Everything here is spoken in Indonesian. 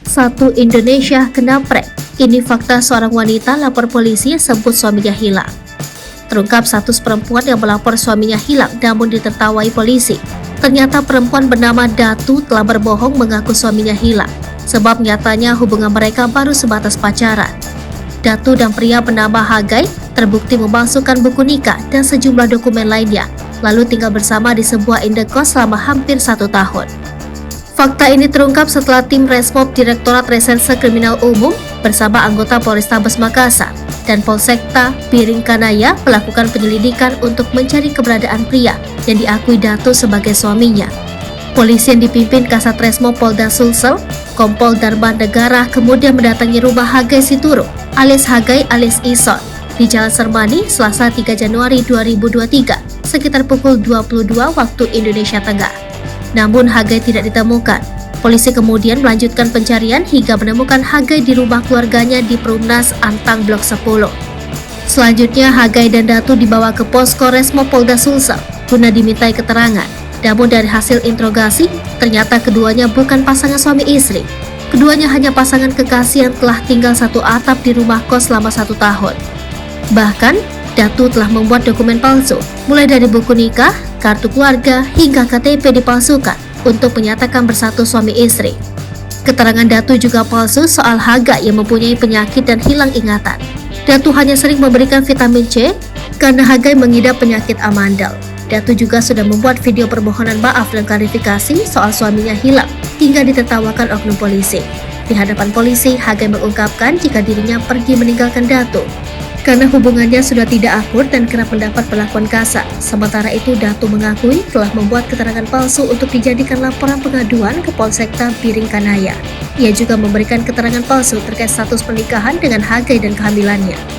Satu Indonesia kena prank. Ini fakta seorang wanita lapor polisi sebut suaminya hilang. Terungkap status perempuan yang melapor suaminya hilang namun ditertawai polisi. Ternyata perempuan bernama Datu telah berbohong mengaku suaminya hilang, sebab nyatanya hubungan mereka baru sebatas pacaran. Datu dan pria bernama Hagai terbukti memalsukan buku nikah dan sejumlah dokumen lainnya, lalu tinggal bersama di sebuah indekos selama hampir 1 tahun. Fakta ini terungkap setelah tim Resmob Direktorat Reserse Kriminal Umum bersama anggota Polrestabes Makassar dan Polsekta Biringkanaya melakukan penyelidikan untuk mencari keberadaan pria yang diakui Datu sebagai suaminya. Polisi yang dipimpin Kasat Resmob Polda Sulsel, Kompol Darman Negara kemudian mendatangi rumah Hagai Situru alias Hagai alias Ison di Jalan Sermani Selasa 3 Januari 2023 sekitar pukul 22 waktu Indonesia Tengah. Namun Hagai tidak ditemukan. Polisi kemudian melanjutkan pencarian hingga menemukan Hagai di rumah keluarganya di Perumnas Antang Blok 10. Selanjutnya Hagai dan Datu dibawa ke Posko Resmob Polda Sulsel guna dimintai keterangan. Namun dari hasil interogasi, ternyata keduanya bukan pasangan suami istri. Keduanya hanya pasangan kekasih yang telah tinggal satu atap di rumah kos selama 1 tahun. Bahkan, Datu telah membuat dokumen palsu, mulai dari buku nikah, kartu keluarga, hingga KTP dipalsukan untuk menyatakan bersatu suami istri. Keterangan Datu juga palsu soal Hagai yang mempunyai penyakit dan hilang ingatan. Datu hanya sering memberikan vitamin C karena Hagai mengidap penyakit amandel. Datu juga sudah membuat video permohonan maaf dan klarifikasi soal suaminya hilang hingga ditertawakan oknum polisi. Di hadapan polisi, Hagai mengungkapkan jika dirinya pergi meninggalkan Datu karena hubungannya sudah tidak akur dan kerap mendapat perlakuan kasar. Sementara itu, Datu mengakui telah membuat keterangan palsu untuk dijadikan laporan pengaduan ke Polsekta Biringkanaya. Ia juga memberikan keterangan palsu terkait status pernikahan dengan Hagai dan kehamilannya.